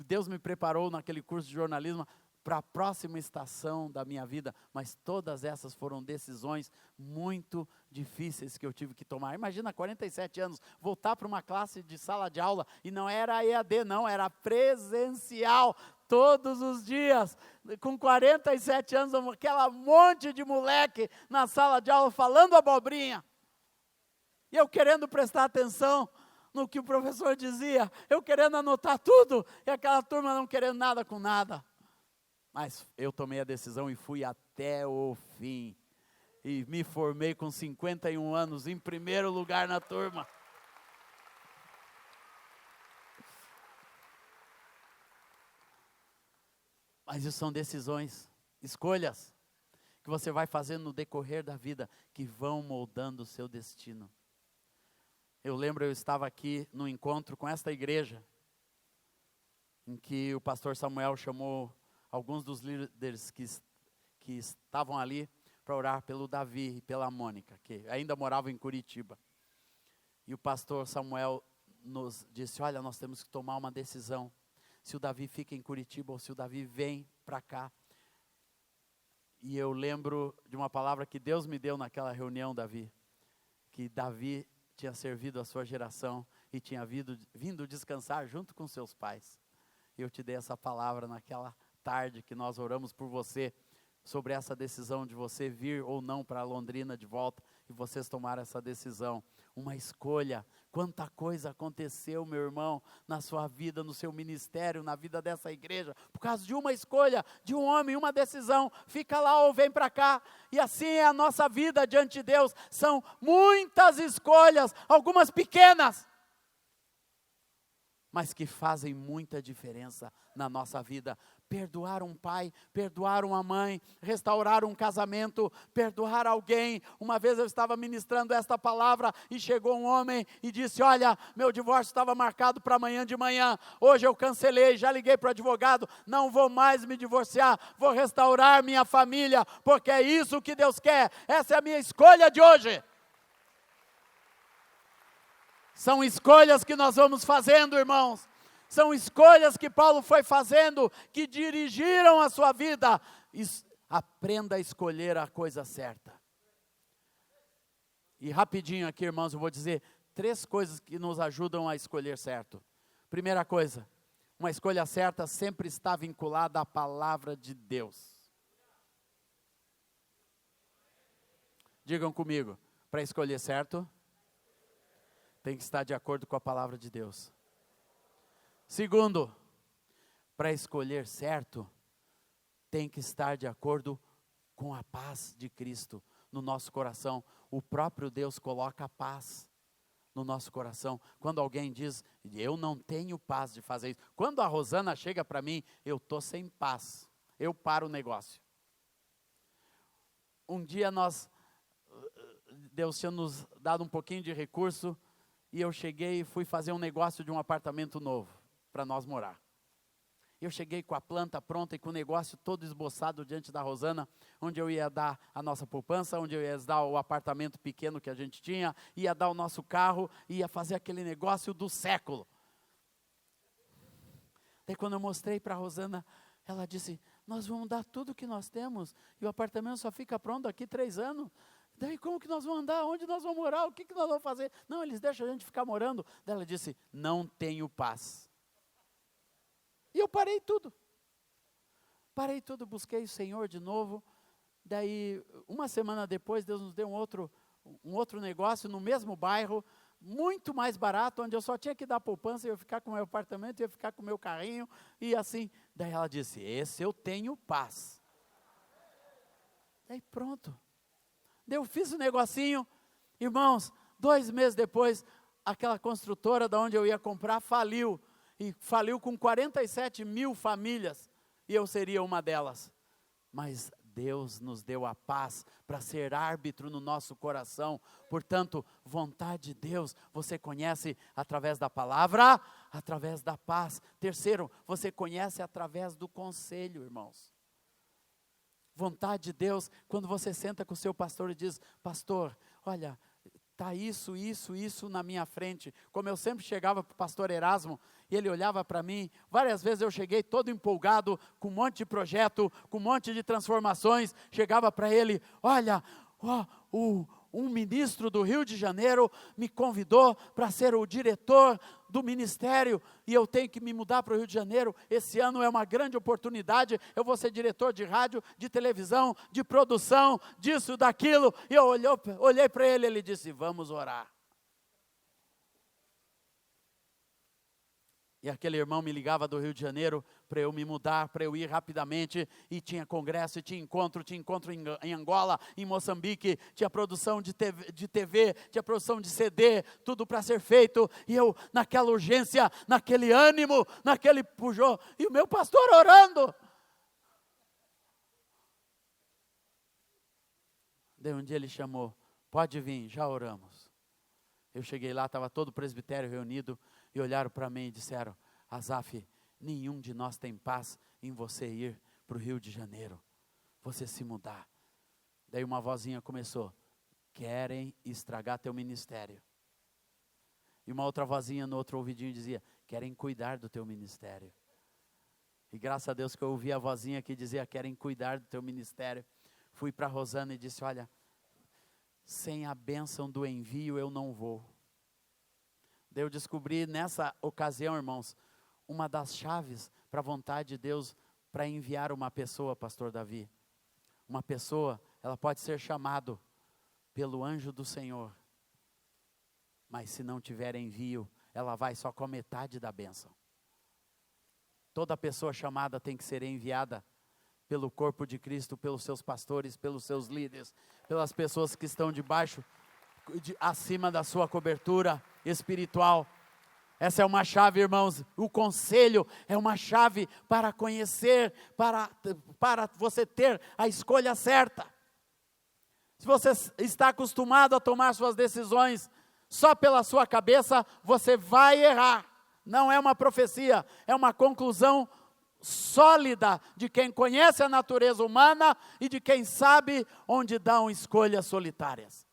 Speaker 1: Deus me preparou naquele curso de jornalismo para a próxima estação da minha vida, mas todas essas foram decisões muito difíceis que eu tive que tomar. Imagina, 47 anos, voltar para uma classe de sala de aula, e não era EAD não, era presencial, todos os dias, com 47 anos, aquela monte de moleque na sala de aula falando abobrinha, e eu querendo prestar atenção no que o professor dizia, eu querendo anotar tudo, e aquela turma não querendo nada com nada. Mas eu tomei a decisão e fui até o fim. E me formei com 51 anos, em primeiro lugar na turma. Mas isso são decisões, escolhas, que você vai fazendo no decorrer da vida, que vão moldando o seu destino. Eu lembro, eu estava aqui no encontro com esta igreja, em que o pastor Samuel chamou alguns dos líderes que estavam ali para orar pelo Davi e pela Mônica, que ainda moravam em Curitiba. E o pastor Samuel nos disse, olha, nós temos que tomar uma decisão, se o Davi fica em Curitiba ou se o Davi vem para cá. E eu lembro de uma palavra que Deus me deu naquela reunião, Davi, que Davi tinha servido a sua geração e tinha vindo descansar junto com seus pais. E eu te dei essa palavra naquela tarde que nós oramos por você, sobre essa decisão de você vir ou não para Londrina de volta, e vocês tomaram essa decisão, uma escolha. Quanta coisa aconteceu, meu irmão, na sua vida, no seu ministério, na vida dessa igreja, por causa de uma escolha, de um homem, uma decisão, fica lá ou vem para cá, e assim é a nossa vida diante de Deus, são muitas escolhas, algumas pequenas, mas que fazem muita diferença na nossa vida. Perdoar um pai, perdoar uma mãe, restaurar um casamento, perdoar alguém. Uma vez eu estava ministrando esta palavra e chegou um homem e disse, olha, meu divórcio estava marcado para amanhã de manhã, hoje eu cancelei, já liguei para o advogado, não vou mais me divorciar, vou restaurar minha família, porque é isso que Deus quer, essa é a minha escolha de hoje. São escolhas que nós vamos fazendo, irmãos. São escolhas que Paulo foi fazendo, que dirigiram a sua vida. Aprenda a escolher a coisa certa. E rapidinho aqui, irmãos, eu vou dizer 3 coisas que nos ajudam a escolher certo. Primeira coisa, uma escolha certa sempre está vinculada à palavra de Deus. Digam comigo, para escolher certo, tem que estar de acordo com a palavra de Deus. Segundo, para escolher certo, tem que estar de acordo com a paz de Cristo no nosso coração. O próprio Deus coloca a paz no nosso coração. Quando alguém diz, eu não tenho paz de fazer isso. Quando a Rosana chega para mim, eu estou sem paz. Eu paro o negócio. Um dia Deus tinha nos dado um pouquinho de recurso, e eu cheguei e fui fazer um negócio de um apartamento novo, para nós morar. Eu cheguei com a planta pronta e com o negócio todo esboçado diante da Rosana, onde eu ia dar a nossa poupança, onde eu ia dar o apartamento pequeno que a gente tinha, ia dar o nosso carro, ia fazer aquele negócio do século. Daí quando eu mostrei para a Rosana, ela disse, nós vamos dar tudo que nós temos, e o apartamento só fica pronto daqui 3 anos. Daí como que nós vamos andar? Onde nós vamos morar? O que nós vamos fazer? Não, eles deixam a gente ficar morando. Daí ela disse, não tenho paz. E eu parei tudo, busquei o Senhor de novo. Daí, uma semana depois, Deus nos deu um outro negócio no mesmo bairro, muito mais barato, onde eu só tinha que dar poupança, eu ia ficar com o meu apartamento, eu ia ficar com o meu carrinho, e assim. Daí ela disse, esse eu tenho paz. Daí pronto. Daí eu fiz o negocinho, irmãos, 2 meses depois, aquela construtora da onde eu ia comprar faliu, e faliu com 47 mil famílias e eu seria uma delas. Mas Deus nos deu a paz para ser árbitro no nosso coração. Portanto, vontade de Deus, você conhece através da palavra, através da paz. Terceiro, você conhece através do conselho, irmãos. Vontade de Deus, quando você senta com o seu pastor e diz: pastor, olha, está isso na minha frente. Como eu sempre chegava para o pastor Erasmo, e ele olhava para mim, várias vezes eu cheguei todo empolgado, com um monte de projeto, com um monte de transformações, chegava para ele: olha, um ministro do Rio de Janeiro me convidou para ser o diretor do ministério, e eu tenho que me mudar para o Rio de Janeiro, esse ano é uma grande oportunidade, eu vou ser diretor de rádio, de televisão, de produção, disso, daquilo, e eu olhei para ele, ele disse: vamos orar. E aquele irmão me ligava do Rio de Janeiro para eu me mudar, para eu ir rapidamente, e tinha congresso, tinha encontro em Angola, em Moçambique, tinha produção de TV, tinha produção de CD, tudo para ser feito, e eu naquela urgência, naquele ânimo, naquele pujô, e o meu pastor orando. Daí um dia ele chamou: pode vir, já oramos. Eu cheguei lá, estava todo o presbitério reunido, e olharam para mim e disseram: Asaf, nenhum de nós tem paz em você ir para o Rio de Janeiro, você se mudar. Daí uma vozinha começou: querem estragar teu ministério. E uma outra vozinha no outro ouvidinho dizia: querem cuidar do teu ministério. E graças a Deus que eu ouvi a vozinha que dizia: querem cuidar do teu ministério. Fui para a Rosana e disse: olha, sem a bênção do envio eu não vou. Daí eu descobri nessa ocasião, irmãos, uma das chaves para a vontade de Deus para enviar uma pessoa, pastor Davi. Uma pessoa, ela pode ser chamada pelo anjo do Senhor, mas se não tiver envio, ela vai só com a metade da bênção. Toda pessoa chamada tem que ser enviada pelo corpo de Cristo, pelos seus pastores, pelos seus líderes, pelas pessoas que estão debaixo, acima da sua cobertura espiritual. Essa é uma chave, irmãos. O conselho é uma chave para conhecer, para você ter a escolha certa. Se você está acostumado a tomar suas decisões só pela sua cabeça, você vai errar. Não é uma profecia, é uma conclusão sólida de quem conhece a natureza humana e de quem sabe onde dão escolhas solitárias.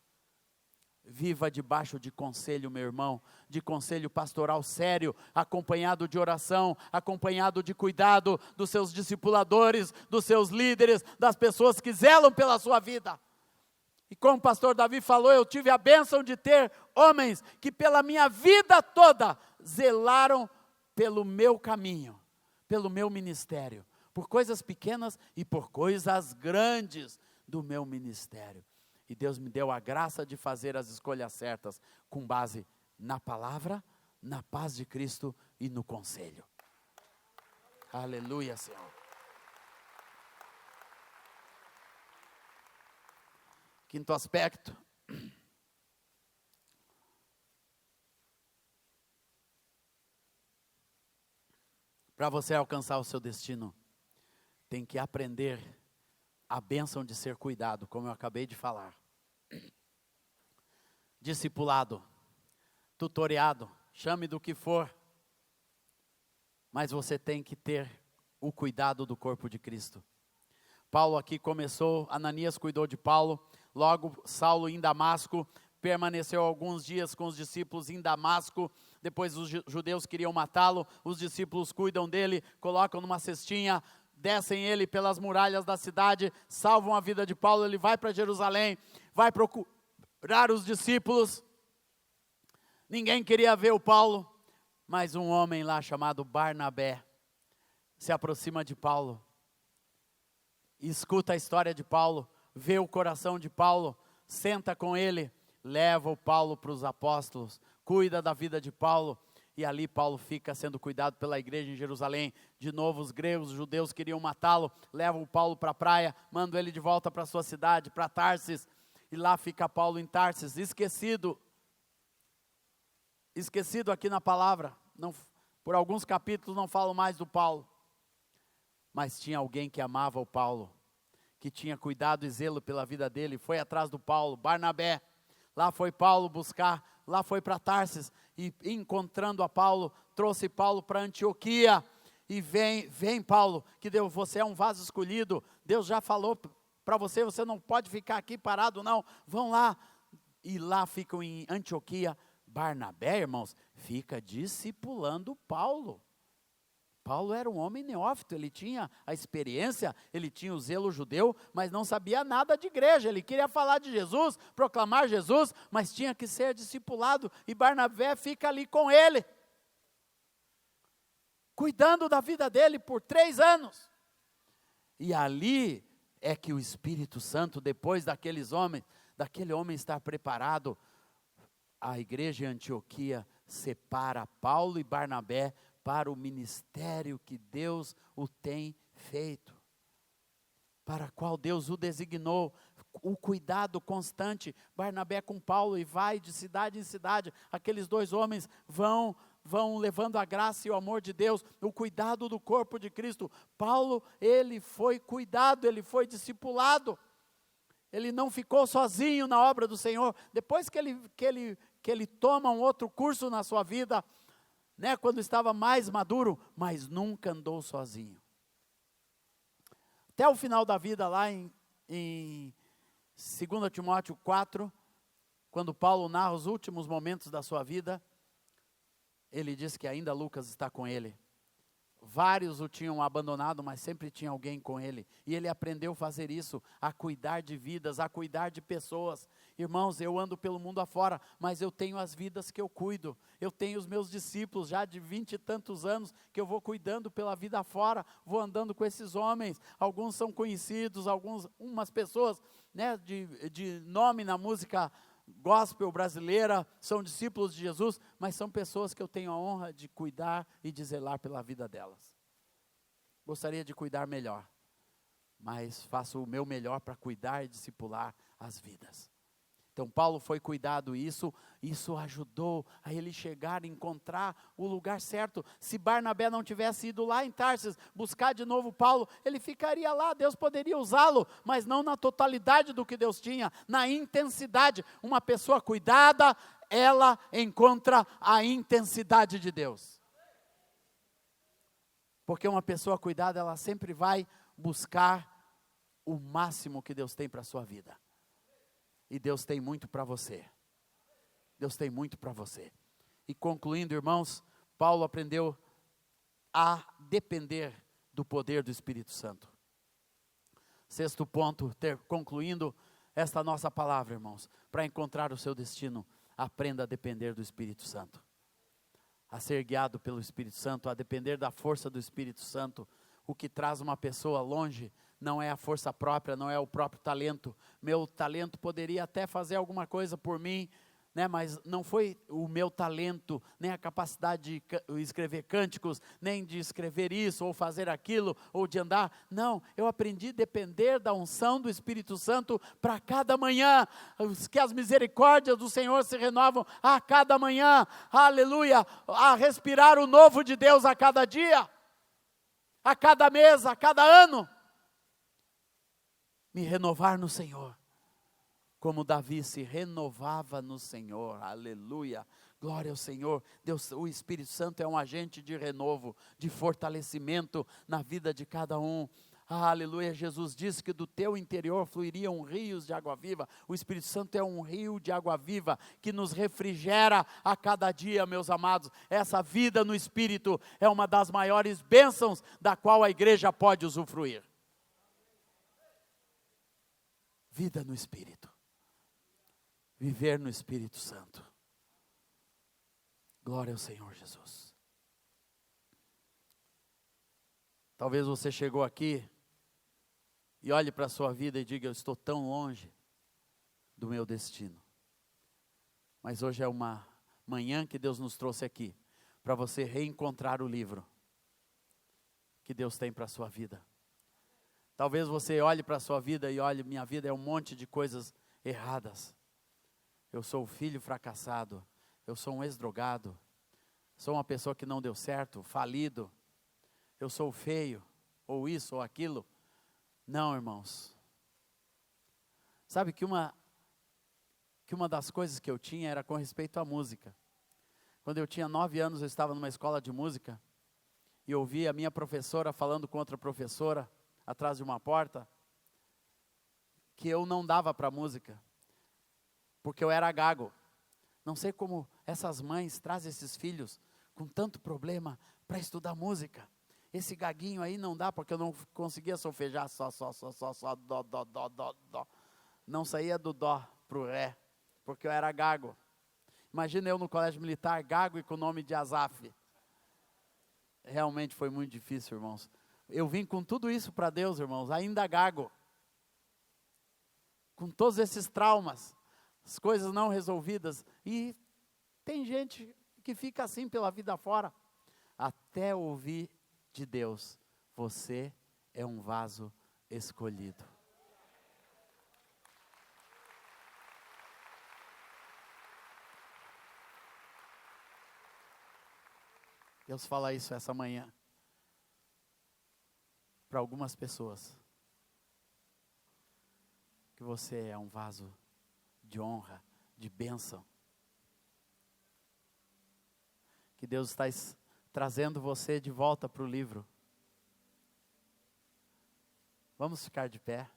Speaker 1: Viva debaixo de conselho, meu irmão, de conselho pastoral sério, acompanhado de oração, acompanhado de cuidado dos seus discipuladores, dos seus líderes, das pessoas que zelam pela sua vida. E como o pastor Davi falou, eu tive a bênção de ter homens que pela minha vida toda zelaram pelo meu caminho, pelo meu ministério, por coisas pequenas e por coisas grandes do meu ministério. E Deus me deu a graça de fazer as escolhas certas, com base na palavra, na paz de Cristo e no conselho. Aleluia, Senhor. Quinto aspecto. Para você alcançar o seu destino, tem que aprender a bênção de ser cuidado, como eu acabei de falar. Discipulado, tutoriado, chame do que for, mas você tem que ter o cuidado do corpo de Cristo. Paulo aqui começou, Ananias cuidou de Paulo, logo Saulo em Damasco, permaneceu alguns dias com os discípulos em Damasco, depois os judeus queriam matá-lo, os discípulos cuidam dele, colocam numa cestinha, descem ele pelas muralhas da cidade, salvam a vida de Paulo, ele vai para Jerusalém, vai procurar os discípulos. Ninguém queria ver o Paulo, mas um homem lá chamado Barnabé se aproxima de Paulo, escuta a história de Paulo, vê o coração de Paulo, senta com ele, leva o Paulo para os apóstolos, cuida da vida de Paulo. E ali Paulo fica sendo cuidado pela igreja em Jerusalém. De novo os gregos, os judeus queriam matá-lo, levam o Paulo para a praia, mandam ele de volta para a sua cidade, para Tarsis. E lá fica Paulo em Tarsis, esquecido aqui na palavra. Não, por alguns capítulos não falo mais do Paulo. mas tinha alguém que amava o Paulo, que tinha cuidado e zelo pela vida dele, foi atrás do Paulo, Barnabé. Lá foi Paulo buscar, lá foi para Tarsis, e encontrando a Paulo, trouxe Paulo para Antioquia. E vem Paulo, que Deus, você é um vaso escolhido, Deus já falou para você, você não pode ficar aqui parado não, vão lá. E lá ficam em Antioquia. Barnabé, irmãos, fica discipulando Paulo. Paulo era um homem neófito, ele tinha a experiência, ele tinha o zelo judeu, mas não sabia nada de igreja, ele queria falar de Jesus, proclamar Jesus, mas tinha que ser discipulado, e Barnabé fica ali com ele, cuidando da vida dele por 3 anos, e ali é que o Espírito Santo, depois daquele homem estar preparado, a igreja em Antioquia separa Paulo e Barnabé para o ministério que Deus o tem feito, para qual Deus o designou, o cuidado constante. Barnabé com Paulo, e vai de cidade em cidade, aqueles 2 homens vão levando a graça e o amor de Deus, o cuidado do corpo de Cristo. Paulo, ele foi cuidado, ele foi discipulado, ele não ficou sozinho na obra do Senhor. Depois que ele toma um outro curso na sua vida, né, quando estava mais maduro, mas nunca andou sozinho. Até o final da vida, lá em 2 Timóteo 4, quando Paulo narra os últimos momentos da sua vida, ele diz que ainda Lucas está com ele. Vários o tinham abandonado, mas sempre tinha alguém com ele. E ele aprendeu a fazer isso, a cuidar de vidas, a cuidar de pessoas. Irmãos, eu ando pelo mundo afora, mas eu tenho as vidas que eu cuido. Eu tenho os meus discípulos já de 20 e tantos anos, que eu vou cuidando pela vida afora, vou andando com esses homens. Alguns são conhecidos, umas pessoas, né, de nome na música gospel brasileira, são discípulos de Jesus, mas são pessoas que eu tenho a honra de cuidar e de zelar pela vida delas. Gostaria de cuidar melhor, mas faço o meu melhor para cuidar e discipular as vidas. Então Paulo foi cuidado, e isso ajudou a ele chegar e encontrar o lugar certo. Se Barnabé não tivesse ido lá em Tarsis buscar de novo Paulo, ele ficaria lá, Deus poderia usá-lo, mas não na totalidade do que Deus tinha, na intensidade. Uma pessoa cuidada, ela encontra a intensidade de Deus. Porque uma pessoa cuidada, ela sempre vai buscar o máximo que Deus tem para a sua vida. E Deus tem muito para você. Deus tem muito para você. E concluindo, irmãos, Paulo aprendeu a depender do poder do Espírito Santo. 6º ponto, concluindo esta nossa palavra, irmãos, para encontrar o seu destino, aprenda a depender do Espírito Santo. A ser guiado pelo Espírito Santo, a depender da força do Espírito Santo. O que traz uma pessoa longe não é a força própria, não é o próprio talento. Meu talento poderia até fazer alguma coisa por mim, né, mas não foi o meu talento, nem a capacidade de escrever cânticos, nem de escrever isso, ou fazer aquilo, ou de andar. Não, eu aprendi a depender da unção do Espírito Santo para cada manhã, que as misericórdias do Senhor se renovam a cada manhã, aleluia, a respirar o novo de Deus a cada dia, a cada mês, a cada ano. Me renovar no Senhor, como Davi se renovava no Senhor, aleluia, glória ao Senhor. Deus, o Espírito Santo é um agente de renovo, de fortalecimento na vida de cada um, aleluia. Jesus disse que do teu interior fluiriam rios de água viva. O Espírito Santo é um rio de água viva, que nos refrigera a cada dia, meus amados. Essa vida no Espírito é uma das maiores bênçãos da qual a igreja pode usufruir. Vida no Espírito, viver no Espírito Santo. Glória ao Senhor Jesus. Talvez você chegou aqui e olhe para a sua vida e diga: eu estou tão longe do meu destino. Mas hoje é uma manhã que Deus nos trouxe aqui, para você reencontrar o livro que Deus tem para a sua vida. Talvez você olhe para a sua vida e olhe: minha vida é um monte de coisas erradas. Eu sou o filho fracassado, eu sou um ex-drogado, sou uma pessoa que não deu certo, falido, eu sou feio, ou isso, ou aquilo. Não, irmãos. Sabe que uma das coisas que eu tinha era com respeito à música. Quando eu tinha 9 anos, eu estava numa escola de música, e ouvi a minha professora falando com outra professora, atrás de uma porta, que eu não dava para música, porque eu era gago. Não sei como essas mães trazem esses filhos com tanto problema para estudar música. Esse gaguinho aí não dá, porque eu não conseguia solfejar só, dó, dó, dó, dó, dó. Não saía do dó para o ré, porque eu era gago. Imagina eu no colégio militar, gago e com o nome de Asaf. Realmente foi muito difícil, irmãos. Eu vim com tudo isso para Deus, irmãos, ainda gago. Com todos esses traumas, as coisas não resolvidas. E tem gente que fica assim pela vida fora, até ouvir de Deus: você é um vaso escolhido. Deus fala isso essa manhã para algumas pessoas, que você é um vaso de honra, de bênção, que Deus está trazendo você de volta para o livro. Vamos ficar de pé.